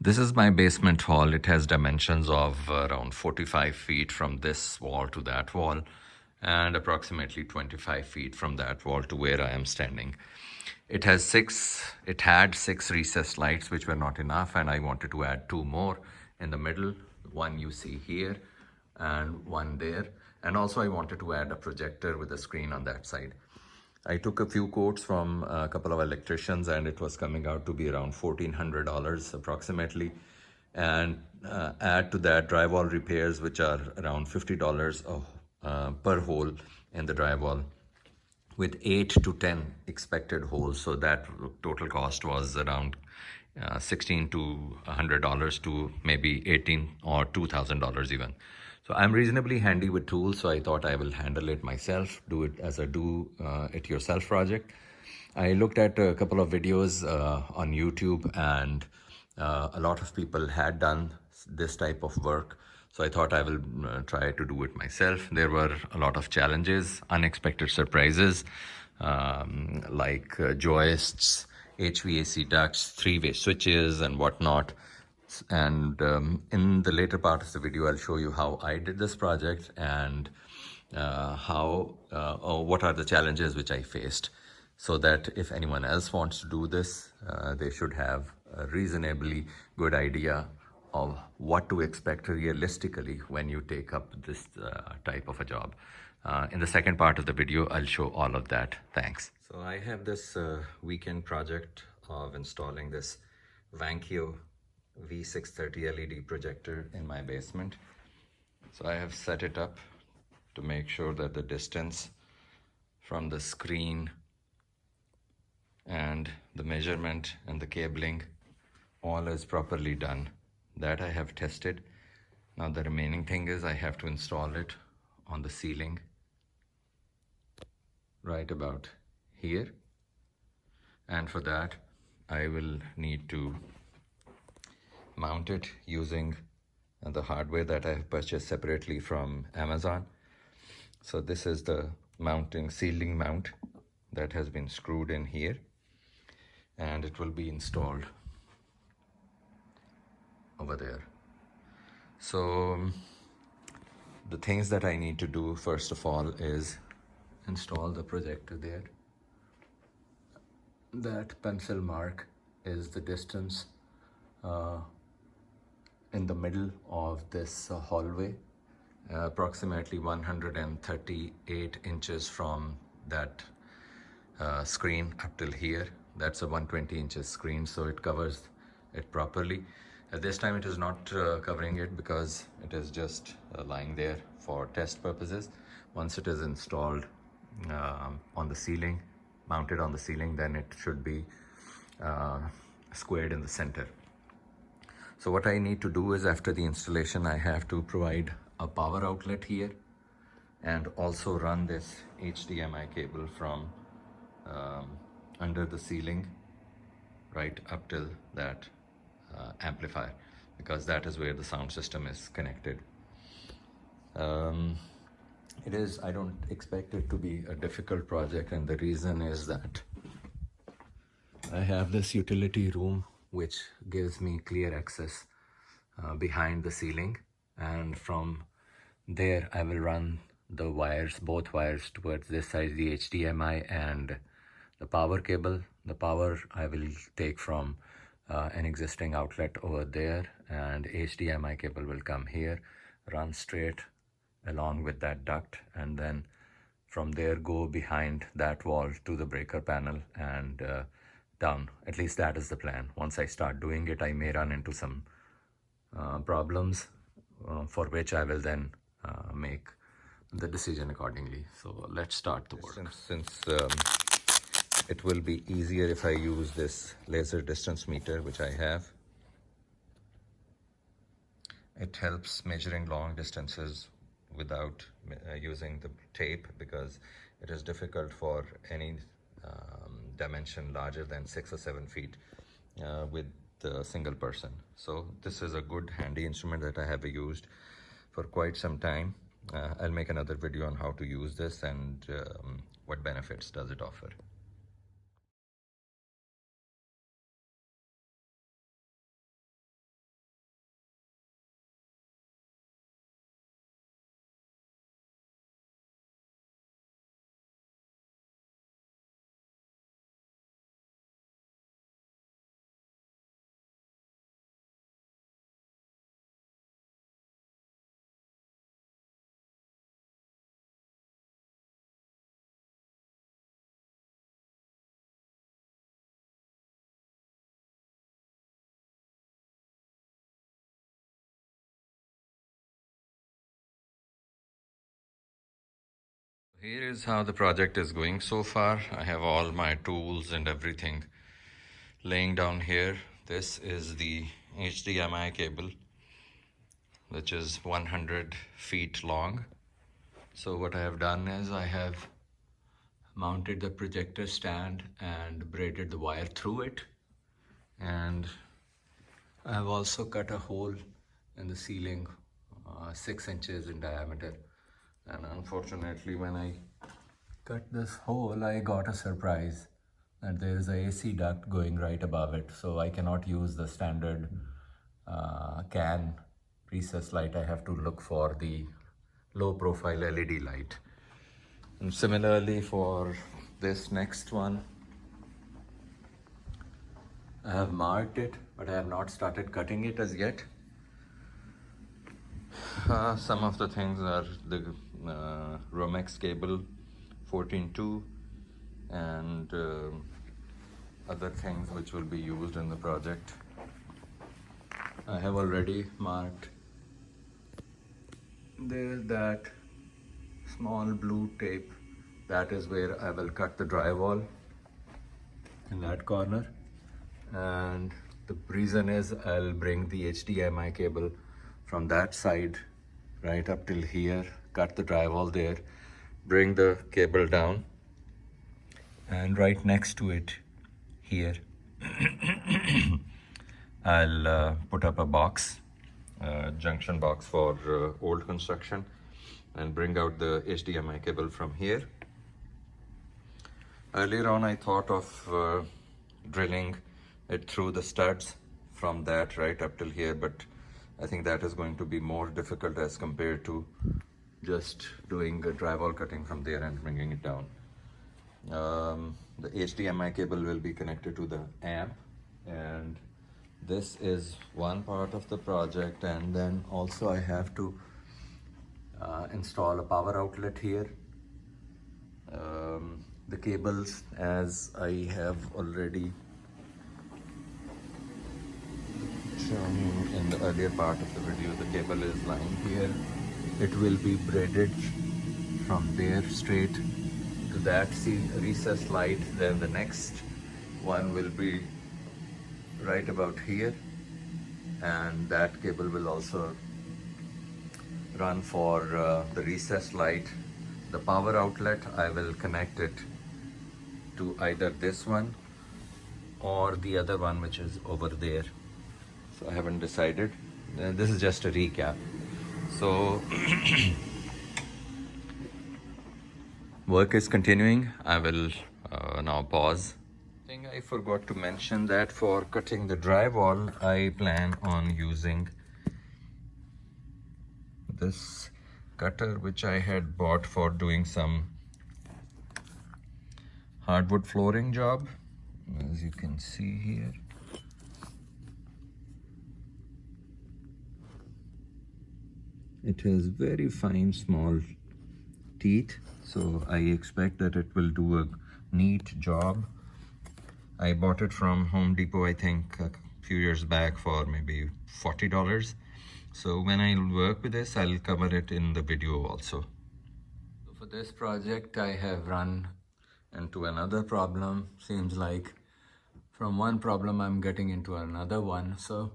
This is my basement hall. It has dimensions of around 45 feet from this wall to that wall and approximately 25 feet from that wall to where I am standing. It had six recessed lights which were not enough, and I wanted to add two more in the middle, one you see here and one there. And also I wanted to add a projector with a screen on that side. I took a few quotes from a couple of electricians, and it was coming out to be around $1,400 approximately. And add to that drywall repairs, which are around $50 per hole in the drywall, with 8 to 10 expected holes. So that total cost was around $16 to $100 to maybe $18 or $2,000 even. So I'm reasonably handy with tools, so I thought I will handle it myself, do it as a do-it-yourself project. I looked at a couple of videos on YouTube, and a lot of people had done this type of work. So I thought I will try to do it myself. There were a lot of challenges, unexpected surprises, like joists, HVAC ducts, three-way switches and whatnot. And in the later part of the video, I'll show you how I did this project and what are the challenges which I faced, so that if anyone else wants to do this, they should have a reasonably good idea of what to expect realistically when you take up this type of a job. In the second part of the video, I'll show all of that. Thanks. So I have this weekend project of installing this Vankyo V630 LED projector in my basement. So I have set it up to make sure that the distance from the screen and the measurement and the cabling all is properly done. That I have tested. Now the remaining thing is I have to install it on the ceiling right about here, and for that I will need to mount it using the hardware that I have purchased separately from Amazon. So this is the ceiling mount that has been screwed in here, and it will be installed over there. So the things that I need to do first of all is install the projector there. That pencil mark is the distance in the middle of this hallway, approximately 138 inches from that screen up till here. That's a 120 inches screen, so it covers it properly. At this time it is not covering it because it is just lying there for test purposes. Once it is installed on the ceiling, mounted on the ceiling, then it should be squared in the center. So what I need to do is, after the installation, I have to provide a power outlet here and also run this HDMI cable from under the ceiling right up till that amplifier, because that is where the sound system is connected. I don't expect it to be a difficult project, and the reason is that I have this utility room which gives me clear access behind the ceiling, and from there I will run the wires, both wires towards this side, the HDMI and the power cable. The power I will take from an existing outlet over there, and HDMI cable will come here, run straight along with that duct, and then from there go behind that wall to the breaker panel and down. At least that is the plan. Once I start doing it, I may run into some problems for which I will then make the decision accordingly. So let's start the work. Since it will be easier if I use this laser distance meter, which I have. It helps measuring long distances without using the tape, because it is difficult for any dimension larger than 6 or 7 feet with a single person. So this is a good handy instrument that I have used for quite some time. I'll make another video on how to use this and what benefits does it offer. Here is how the project is going so far. I have all my tools and everything laying down here. This is the HDMI cable, which is 100 feet long. So what I have done is I have mounted the projector stand and braided the wire through it. And I have also cut a hole in the ceiling, 6 inches in diameter. And unfortunately, when I cut this hole, I got a surprise that there is a AC duct going right above it. So I cannot use the standard can recessed light. I have to look for the low profile LED light. And similarly for this next one, I have marked it, but I have not started cutting it as yet. Some of the things are the Romex cable 14.2 and other things which will be used in the project. I have already marked there that small blue tape. That is where I will cut the drywall in that corner. And the reason is I'll bring the HDMI cable from that side right up till here, cut the drywall there, bring the cable down, and right next to it here I'll put up a box, junction box for old construction, and bring out the HDMI cable from here. Earlier on I thought of drilling it through the studs from that right up till here, but I think that is going to be more difficult as compared to just doing a drywall cutting from there and bringing it down. The HDMI cable will be connected to the amp, and this is one part of the project. And then also I have to install a power outlet here. The cables, as I have already shown in the earlier part of the video, the cable is lying here. It will be braided from there straight to that recessed light. Then the next one will be right about here, and that cable will also run for the recessed light. The power outlet, I will connect it to either this one or the other one which is over there. So I haven't decided. This is just a recap. So work is continuing. I will now pause. I think I forgot to mention that for cutting the drywall, I plan on using this cutter which I had bought for doing some hardwood flooring job, as you can see here. It has very fine small teeth, so I expect that it will do a neat job. I bought it from Home Depot, I think a few years back, for maybe $40. So when I work with this, I'll cover it in the video also. So for this project, I have run into another problem. Seems like from one problem I'm getting into another one. So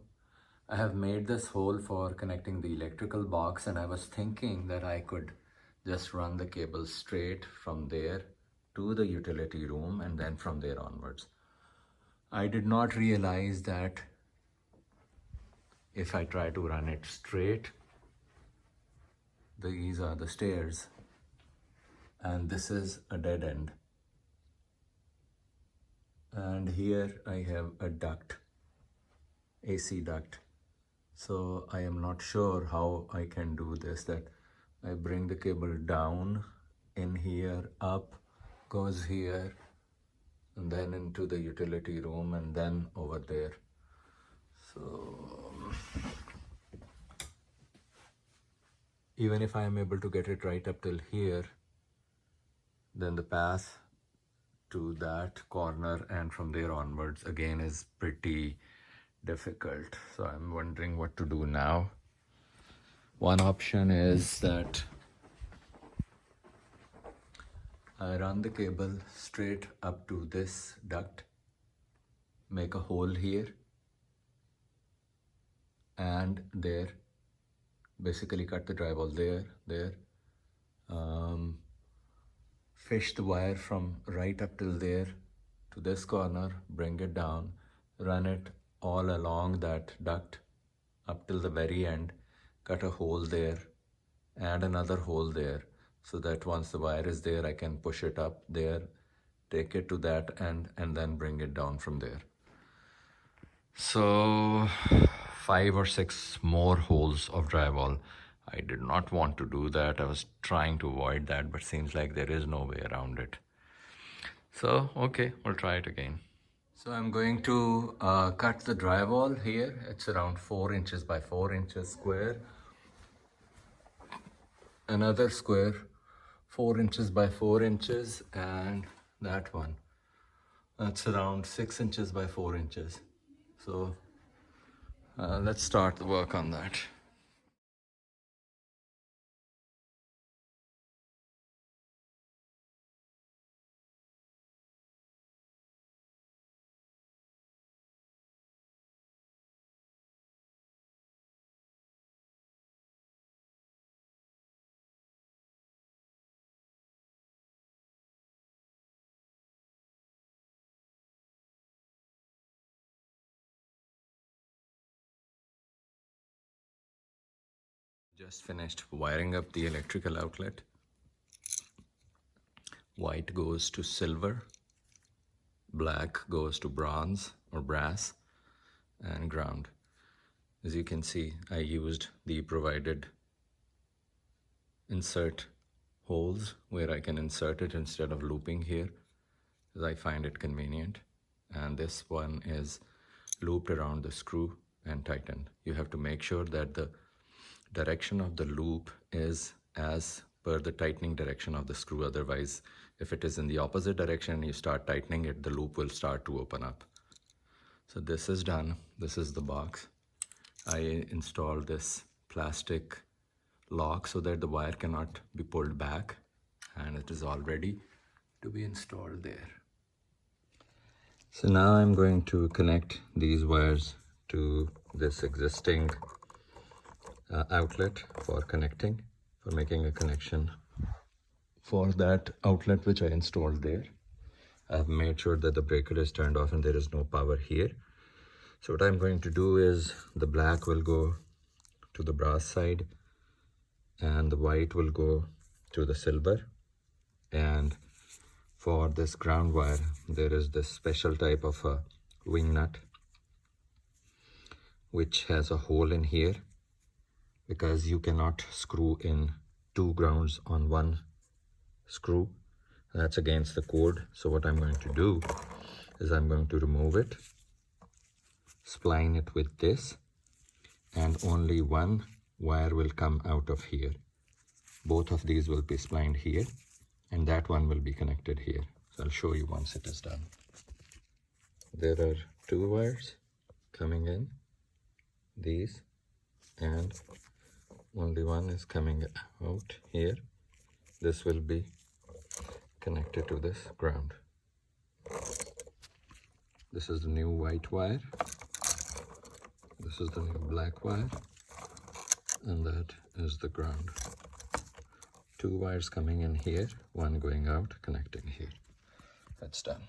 I have made this hole for connecting the electrical box, and I was thinking that I could just run the cable straight from there to the utility room and then from there onwards. I did not realize that if I try to run it straight, these are the stairs and this is a dead end. And here I have a duct, AC duct. So I am not sure how I can do this, that I bring the cable down in here, up, goes here, and then into the utility room and then over there. So even if I am able to get it right up till here, then the path to that corner and from there onwards again is pretty difficult. So I'm wondering what to do now. One option is that I run the cable straight up to this duct, make a hole here and there, basically cut the drywall there, fish the wire from right up till there to this corner, bring it down, run it all along that duct up till the very end, cut a hole there, add another hole there, so that once the wire is there, I can push it up there, take it to that end, and then bring it down from there. So 5 or 6 more holes of drywall. I did not want to do that. I was trying to avoid that, but seems like there is no way around it. So, okay, we'll try it again. So I'm going to cut the drywall here. It's around 4 inches by 4 inches square. Another square 4 inches by 4 inches, and that one, that's around 6 inches by 4 inches. So let's start the work on that. Just finished wiring up the electrical outlet. White goes to silver, black goes to bronze or brass, and ground. As you can see, I used the provided insert holes where I can insert it instead of looping here, as I find it convenient. And this one is looped around the screw and tightened. You have to make sure that the direction of the loop is as per the tightening direction of the screw. Otherwise, if it is in the opposite direction and you start tightening it, the loop will start to open up. So this is done. This is the box. I installed this plastic lock so that the wire cannot be pulled back, and it is all ready to be installed there. So now I'm going to connect these wires to this existing outlet for connecting, for making a connection for that outlet which I installed there. I have made sure that the breaker is turned off and there is no power here. So what I'm going to do is the black will go to the brass side and the white will go to the silver. And for this ground wire, there is this special type of a wing nut which has a hole in here, because you cannot screw in 2 grounds on one screw. That's against the code. So what I'm going to do is I'm going to remove it, spline it with this, and only one wire will come out of here. Both of these will be splined here, and that one will be connected here. So I'll show you once it is done. There are 2 wires coming in, these, and only one is coming out here. This will be connected to this ground. This is the new white wire. This is the new black wire. And that is the ground. 2 wires coming in here, one going out, connecting here. That's done.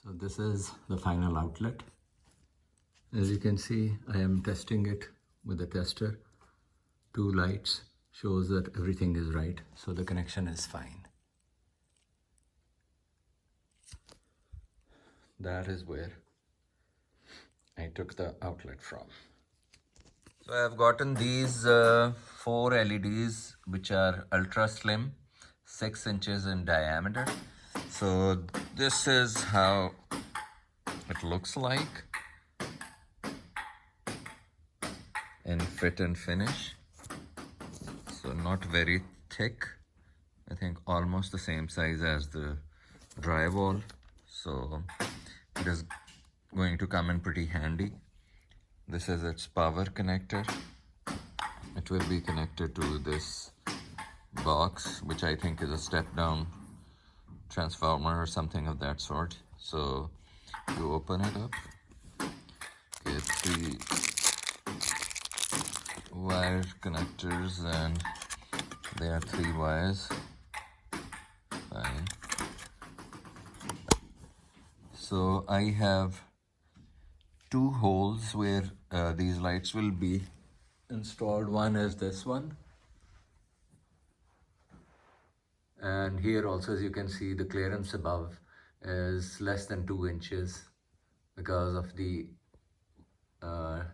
So this is the final outlet. As you can see, I am testing it with a tester. 2 lights shows that everything is right, so the connection is fine. That is where I took the outlet from. So I have gotten these 4 LEDs which are ultra slim, 6 inches in diameter. So this is how it looks like in fit and finish. So not very thick, I think almost the same size as the drywall. So it is going to come in pretty handy. This is its power connector. It will be connected to this box, which I think is a step down transformer or something of that sort. So you open it up. Okay, 3 wire connectors, and there are 3 wires. Fine. So I have 2 holes where these lights will be installed. One is this one, and here also, as you can see, the clearance above is less than 2 inches because of the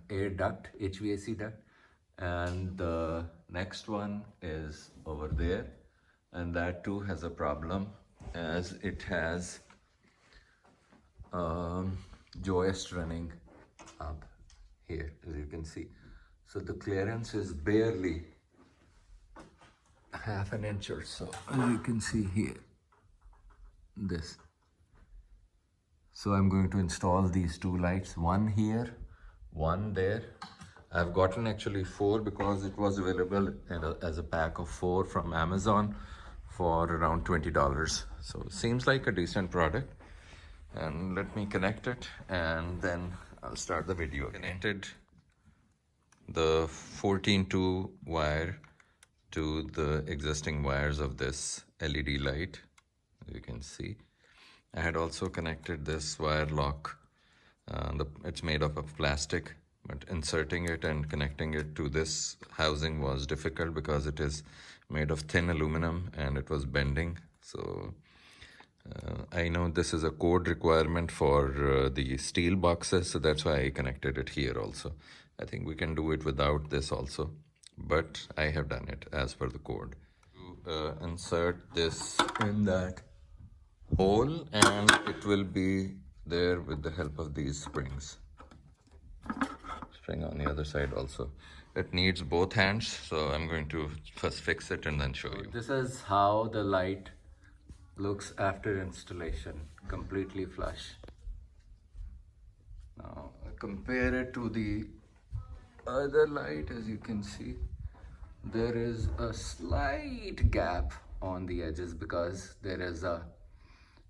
air duct, HVAC duct. And the next one is over there, and that too has a problem, as it has joist running up here, as you can see. So the clearance is barely half an inch or so, as you can see here, this. So I'm going to install these 2 lights, one here, one there. I've gotten actually 4 because it was available as a pack of 4 from Amazon for around $20. So seems like a decent product. And let me connect it, and then I'll start the video. Connected the 14-2 wire to the existing wires of this LED light, as you can see. I had also connected this wire lock. It's made up of plastic, but inserting it and connecting it to this housing was difficult because it is made of thin aluminum and it was bending. So I know this is a code requirement for the steel boxes, so that's why I connected it here also. I think we can do it without this also, but I have done it as per the code. Insert this in that hole, and it will be there with the help of these springs. Spring on the other side also. It needs both hands, so I'm going to first fix it and then show you. This is how the light looks after installation, completely flush. Now compare it to the other light. As you can see, there is a slight gap on the edges because there is a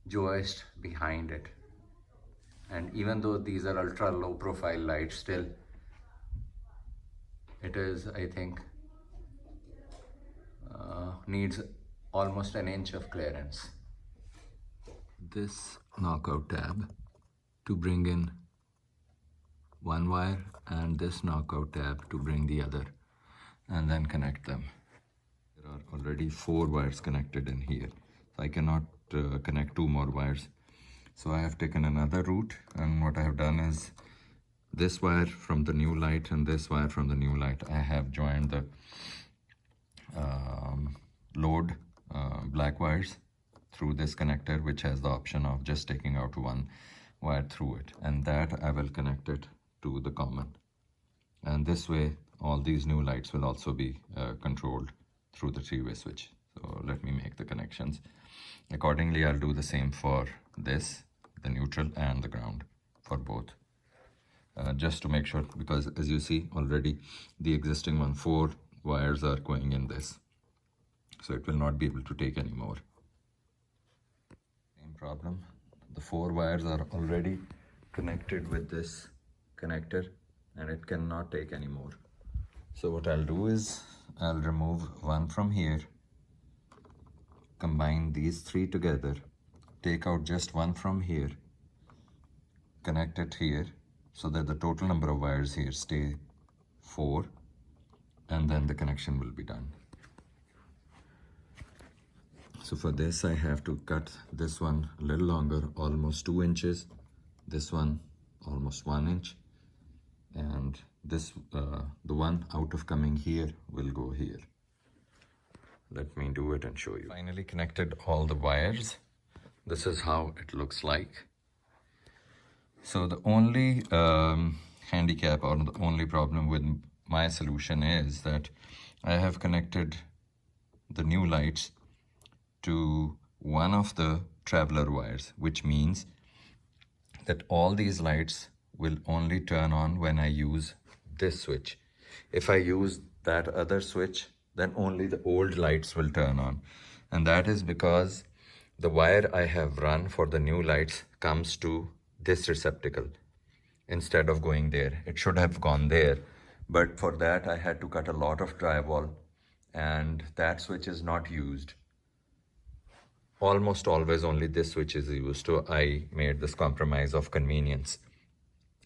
joist behind it. And even though these are ultra low profile lights, still it is, I think, needs almost an inch of clearance. This knockout tab to bring in one wire, and this knockout tab to bring the other, and then connect them. There are already 4 wires connected in here, so I cannot connect 2 more wires. So I have taken another route, and what I have done is this wire from the new light and this wire from the new light, I have joined the load black wires through this connector, which has the option of just taking out 1 wire through it, and that I will connect it to the common. And this way all these new lights will also be controlled through the 3-way switch. So let me make the connections. Accordingly, I'll do the same for this, the neutral and the ground, for both. Just to make sure, because as you see already, the existing one, 4 wires are going in this, so it will not be able to take any more. Same problem, the 4 wires are already connected with this connector and it cannot take any more. So what I'll do is I'll remove 1 from here, combine these 3 together, take out just 1 from here, connect it here, so that the total number of wires here stay 4, and then the connection will be done. So for this I have to cut this one a little longer, almost 2 inches, this one almost 1 inch, and this the one out of coming here will go here. Let me do it and show you. Finally connected all the wires. This is how it looks like. So the only handicap or the only problem with my solution is that I have connected the new lights to one of the traveler wires, which means that all these lights will only turn on when I use this switch. If I use that other switch, then only the old lights will turn on. And that is because The wire I have run for the new lights comes to this receptacle instead of going there. It should have gone there, but for that I had to cut a lot of drywall, and that switch is not used. Almost always only this switch is used, so I made this compromise of convenience.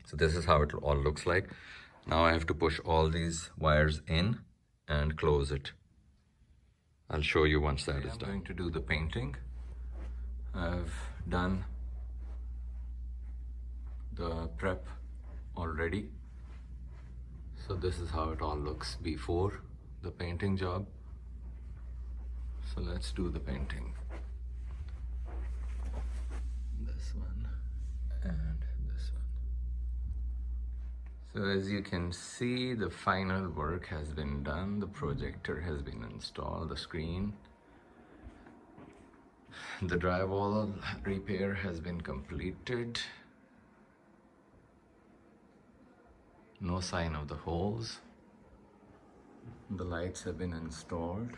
So this is how it all looks like. Now I have to push all these wires in and close it. I'll show you once that is done. I'm going to do the painting. I've done the prep already. So this is how it all looks before the painting job. So let's do the painting. This one and this one. So as you can see, the final work has been done. The projector has been installed, the screen. The drywall repair has been completed. No sign of the holes. The lights have been installed.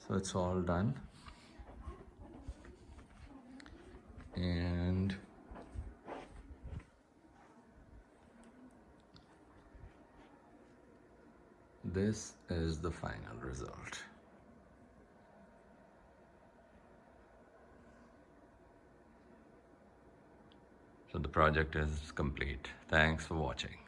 So it's all done. And this is the final result. So the project is complete. Thanks for watching.